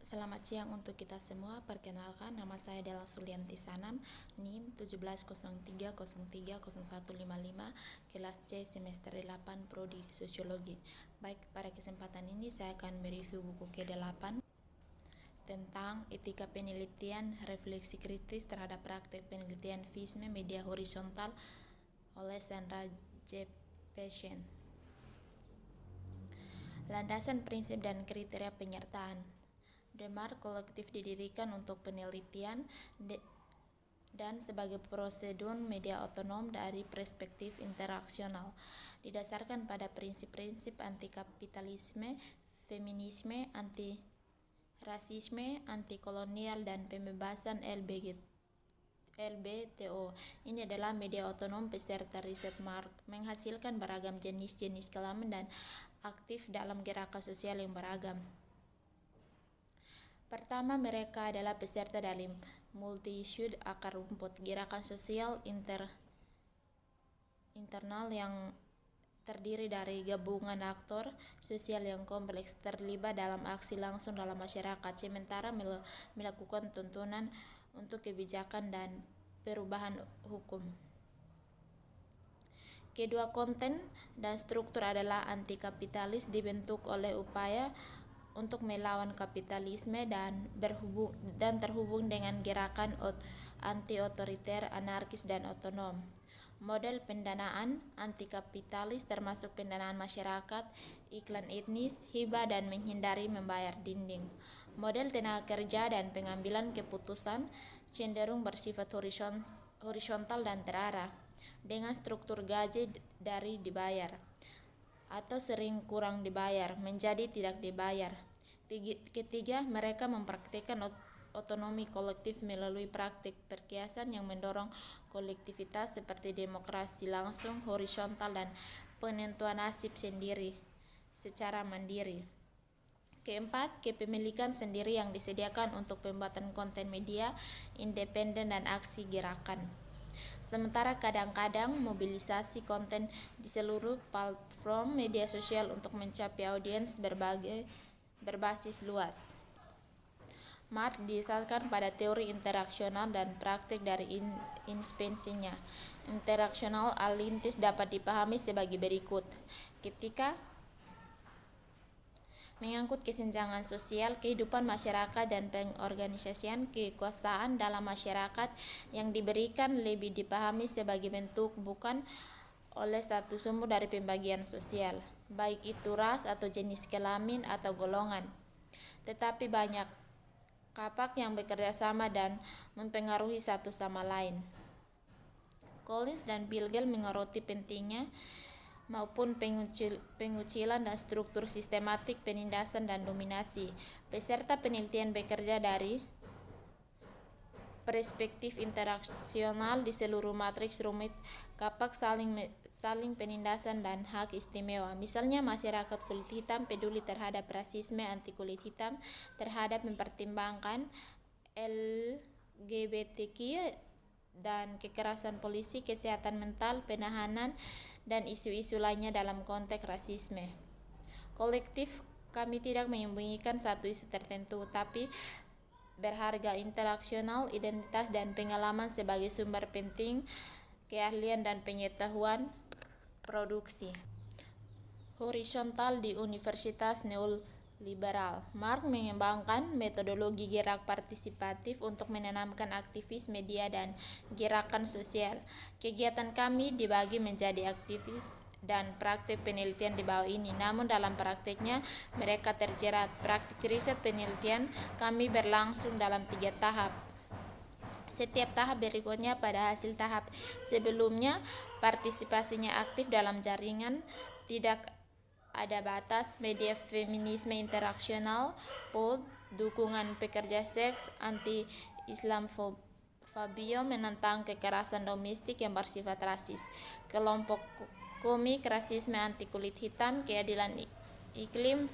Selamat siang untuk kita semua. Perkenalkan, nama saya Della Sulianti Sanam, NIM 1703030155, kelas C semester 8 Prodi Sosiologi. Baik, pada kesempatan ini saya akan mereview buku ke-8 tentang etika penelitian, refleksi kritis terhadap praktek penelitian FISME media horizontal oleh Sandra J. Peshen. Landasan prinsip dan kriteria penyertaan. DEMAR kolektif didirikan untuk penelitian dan sebagai prosedur media otonom dari perspektif interaksional, didasarkan pada prinsip-prinsip anti-kapitalisme, feminisme, anti-rasisme, anti-kolonial, dan pembebasan LBGTO. Ini adalah media otonom peserta riset MARC, menghasilkan beragam jenis-jenis kelamin dan aktif dalam gerakan sosial yang beragam. Pertama, mereka adalah peserta dalam multi-issue akar rumput, gerakan sosial internal yang terdiri dari gabungan aktor sosial yang kompleks terlibat dalam aksi langsung dalam masyarakat, sementara melakukan tuntunan untuk kebijakan dan perubahan hukum. Kedua, konten dan struktur adalah anti-kapitalis, dibentuk oleh upaya untuk melawan kapitalisme dan terhubung dengan gerakan anti-otoriter, anarkis, dan otonom. Model pendanaan anti-kapitalis termasuk pendanaan masyarakat, iklan etnis, hibah, dan menghindari membayar dinding. Model tenaga kerja dan pengambilan keputusan cenderung bersifat horizontal dan terarah, dengan struktur gaji dari dibayar atau sering kurang dibayar menjadi tidak dibayar. Ketiga, mereka mempraktikkan otonomi kolektif melalui praktik perkiasan yang mendorong kolektivitas seperti demokrasi langsung, horizontal, dan penentuan nasib sendiri secara mandiri. Keempat, kepemilikan sendiri yang disediakan untuk pembuatan konten media independen dan aksi gerakan. Sementara kadang-kadang mobilisasi konten di seluruh platform media sosial untuk mencapai audiens berbasis luas. MARC didasarkan pada teori interaksional dan praktik dari inspirasinya. Interaksional alintis dapat dipahami sebagai berikut. Ketika mengangkut kesenjangan sosial, kehidupan masyarakat, dan pengorganisasian kekuasaan dalam masyarakat yang diberikan lebih dipahami sebagai bentuk bukan oleh satu sumber dari pembagian sosial, baik itu ras atau jenis kelamin atau golongan, tetapi banyak kapak yang bekerja sama dan mempengaruhi satu sama lain. Collins dan Bilgel menyoroti pentingnya maupun pengucilan dan struktur sistematik penindasan dan dominasi. Peserta penelitian bekerja dari perspektif interaksional di seluruh matriks rumit kapak saling penindasan dan hak istimewa. Misalnya, masyarakat kulit hitam peduli terhadap rasisme, anti kulit hitam terhadap mempertimbangkan LGBTQ dan kekerasan polisi, kesehatan mental, penahanan, dan isu-isu lainnya dalam konteks rasisme. Kolektif, kami tidak menyembunyikan satu isu tertentu, tapi berharga interaksional, identitas, dan pengalaman sebagai sumber penting keahlian dan pengetahuan produksi. Horizontal di Universitas Neoliberal. MARC mengembangkan metodologi gerak partisipatif untuk menanamkan aktivis media dan gerakan sosial. Kegiatan kami dibagi menjadi aktivis dan praktik penelitian di bawah ini. Namun dalam praktiknya mereka terjerat. Praktik riset penelitian kami berlangsung dalam 3 tahap. Setiap tahap berikutnya pada hasil tahap sebelumnya. Partisipasinya aktif dalam jaringan, tidak ada batas, media feminisme interaksional, POD, dukungan pekerja seks, anti-Islamofobia, menentang kekerasan domestik yang bersifat rasis, kelompok komik, rasisme anti kulit hitam, keadilan iklim,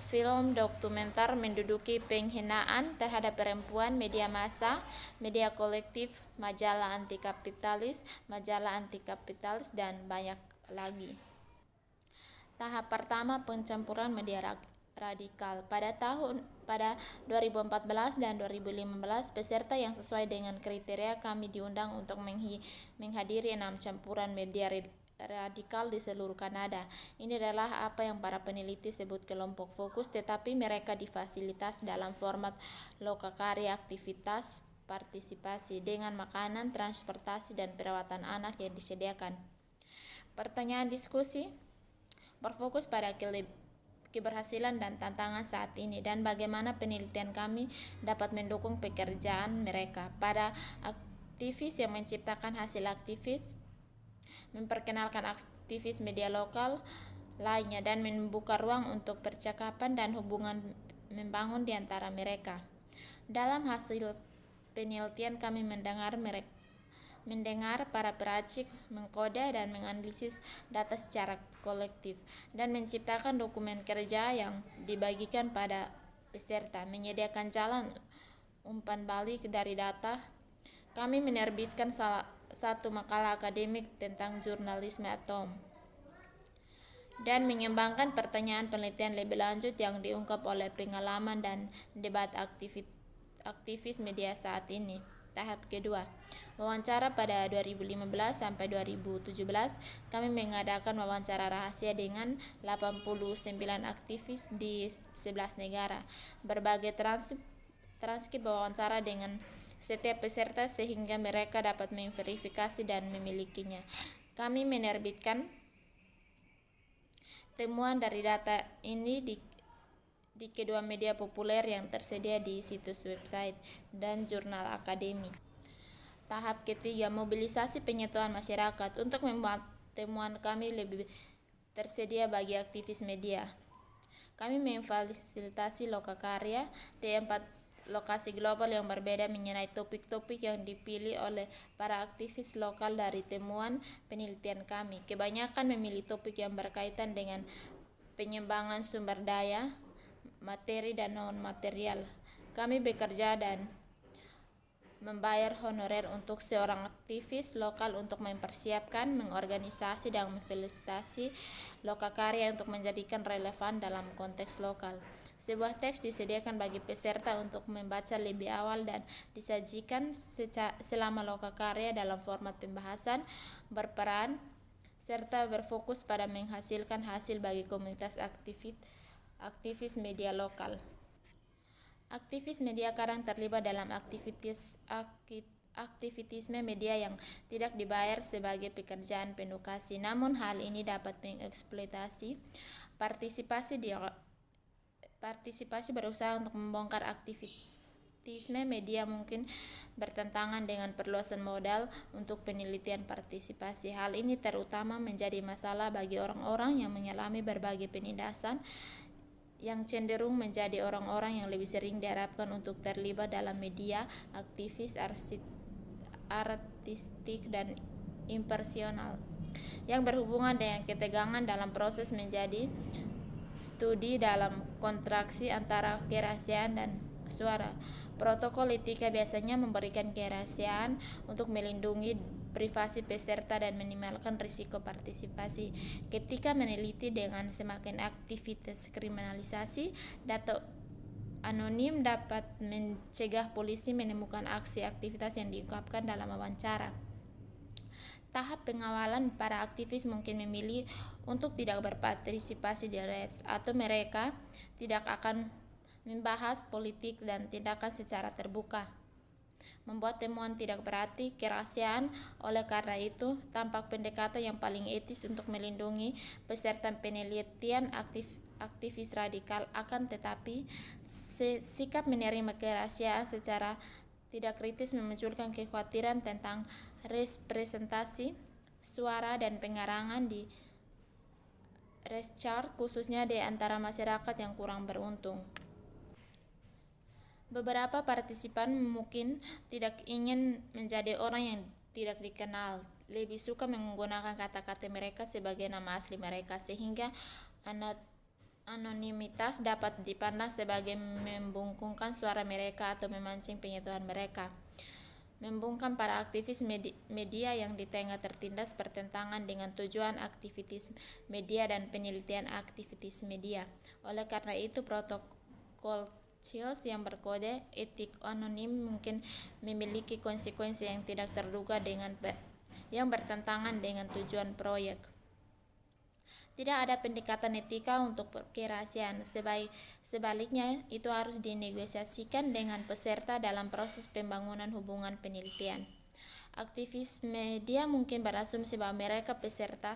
film dokumenter menduduki penghinaan terhadap perempuan, media massa, media kolektif, majalah anti-kapitalis, dan banyak lagi. Tahap pertama, pencampuran media radikal. Pada 2014 dan 2015, peserta yang sesuai dengan kriteria kami diundang untuk menghadiri 6 campuran media radikal di seluruh Kanada. Ini adalah apa yang para peneliti sebut kelompok fokus, tetapi mereka difasilitas dalam format lokakarya aktivitas partisipasi dengan makanan, transportasi, dan perawatan anak yang disediakan. Pertanyaan diskusi berfokus pada keberhasilan dan tantangan saat ini dan bagaimana penelitian kami dapat mendukung pekerjaan mereka. Pada aktivis yang menciptakan hasil aktivis, memperkenalkan aktivis media lokal lainnya, dan membuka ruang untuk percakapan dan hubungan membangun di antara mereka. Dalam hasil penelitian kami mendengar para peracik mengkode dan menganalisis data secara kolektif dan menciptakan dokumen kerja yang dibagikan pada peserta, menyediakan jalan umpan balik dari data. Kami menerbitkan satu makalah akademik tentang jurnalisme atom dan mengembangkan pertanyaan penelitian lebih lanjut yang diungkap oleh pengalaman dan debat aktivis media saat ini. Tahap kedua, wawancara. Pada 2015 sampai 2017, kami mengadakan wawancara rahasia dengan 89 aktivis di 11 negara. Berbagai transkrip wawancara dengan setiap peserta sehingga mereka dapat memverifikasi dan memilikinya. Kami menerbitkan temuan dari data ini di kedua media populer yang tersedia di situs website dan jurnal akademik. Tahap ketiga, mobilisasi pengetahuan masyarakat. Untuk membuat temuan kami lebih tersedia bagi aktivis media, kami memfasilitasi lokakarya di 4 lokasi global yang berbeda mengenai topik-topik yang dipilih oleh para aktivis lokal dari temuan penelitian kami. Kebanyakan memilih topik yang berkaitan dengan pengembangan sumber daya, materi dan non-material. Kami bekerja dan membayar honorer untuk seorang aktivis lokal untuk mempersiapkan, mengorganisasi, dan memfasilitasi lokakarya untuk menjadikan relevan dalam konteks lokal. Sebuah teks disediakan bagi peserta untuk membaca lebih awal dan disajikan selama lokakarya dalam format pembahasan, berperan, serta berfokus pada menghasilkan hasil bagi komunitas aktivis media lokal. Aktivis media kadang terlibat dalam aktivitisme media yang tidak dibayar sebagai pekerjaan edukasi, namun hal ini dapat mengeksploitasi partisipasi berusaha untuk membongkar aktivitisme media mungkin bertentangan dengan perluasan modal untuk penelitian partisipasi. Hal ini terutama menjadi masalah bagi orang-orang yang mengalami berbagai penindasan, yang cenderung menjadi orang-orang yang lebih sering diharapkan untuk terlibat dalam media aktivis artistik dan impersonal yang berhubungan dengan ketegangan dalam proses menjadi studi dalam kontraksi antara kerahasiaan dan suara. Protokol etika biasanya memberikan kerahasiaan untuk melindungi privasi peserta dan minimalkan risiko partisipasi. Ketika meneliti dengan semakin aktivitas kriminalisasi, data anonim dapat mencegah polisi menemukan aksi aktivitas yang diungkapkan dalam wawancara. Tahap pengawalan, para aktivis mungkin memilih untuk tidak berpartisipasi di res, atau mereka tidak akan membahas politik dan tindakan secara terbuka. Membuat temuan tidak berarti kerahasiaan. Oleh karena itu, tampak pendekatan yang paling etis untuk melindungi peserta penelitian aktivis radikal. Akan tetapi, sikap menerima kerahasiaan secara tidak kritis memunculkan kekhawatiran tentang representasi suara dan pengarangan di Reschar, khususnya di antara masyarakat yang kurang beruntung. Beberapa partisipan mungkin tidak ingin menjadi orang yang tidak dikenal, lebih suka menggunakan kata-kata mereka sebagai nama asli mereka, sehingga anonimitas dapat dipandang sebagai membungkukkan suara mereka atau memancing pengetahuan mereka. membungkam para aktivis media yang di tengah tertindas pertentangan dengan tujuan aktivitas media dan penelitian aktivitas media. Oleh karena itu, protokol CILS yang berkode etik anonim mungkin memiliki konsekuensi yang tidak terduga yang bertentangan dengan tujuan proyek. Tidak ada pendekatan etika untuk kerahasiaan. Sebaliknya, itu harus dinegosiasikan dengan peserta dalam proses pembangunan hubungan penelitian. Aktivis media mungkin berasumsi bahwa mereka peserta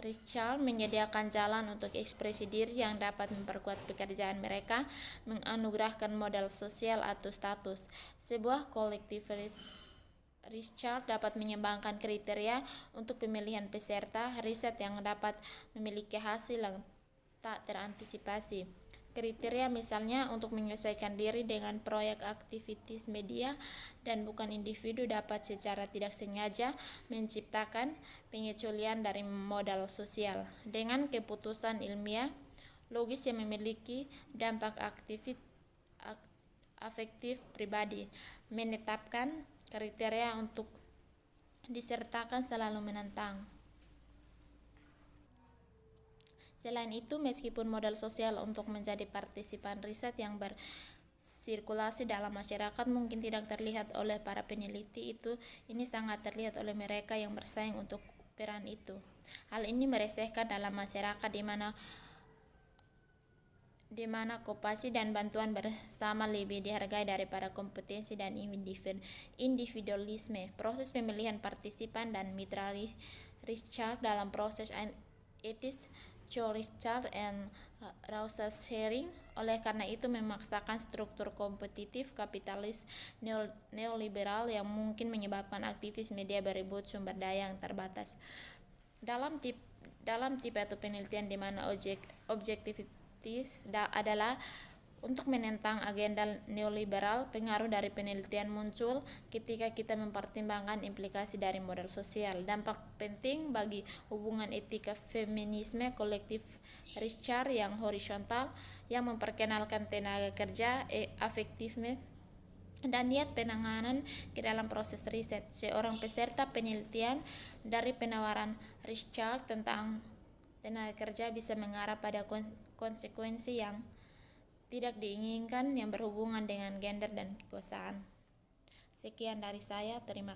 Richard menyediakan jalan untuk ekspresi diri yang dapat memperkuat pekerjaan mereka, menganugerahkan modal sosial atau status. Sebuah kolektif Richard dapat menyeimbangkan kriteria untuk pemilihan peserta riset yang dapat memiliki hasil yang tak terantisipasi. Kriteria misalnya untuk menyesuaikan diri dengan proyek aktivitas media dan bukan individu dapat secara tidak sengaja menciptakan pengecualian dari modal sosial. Dengan keputusan ilmiah logis yang memiliki dampak afektif pribadi, menetapkan kriteria untuk disertakan selalu menentang. Selain itu, meskipun modal sosial untuk menjadi partisipan riset yang bersirkulasi dalam masyarakat mungkin tidak terlihat oleh para peneliti, ini sangat terlihat oleh mereka yang bersaing untuk peran itu. Hal ini meresahkan dalam masyarakat di mana kopasi dan bantuan bersama lebih dihargai daripada kompetensi dan individualisme. Proses pemilihan partisipan dan mitra Richard dalam proses etis Richard and Rausa sharing. Oleh karena itu memaksakan struktur kompetitif kapitalis neoliberal yang mungkin menyebabkan aktivis media berebut sumber daya yang terbatas. Dalam tipe atau penelitian di mana objektivitas adalah untuk menentang agenda neoliberal, pengaruh dari penelitian muncul ketika kita mempertimbangkan implikasi dari modal sosial. Dampak penting bagi hubungan etika feminisme kolektif Richard yang horizontal, yang memperkenalkan tenaga kerja, afektivisme, dan niat penanganan ke dalam proses riset. Seorang peserta penelitian dari penawaran Richard tentang tenaga kerja bisa mengarah pada konsekuensi yang tidak diinginkan yang berhubungan dengan gender dan kekuasaan. Sekian dari saya, terima kasih.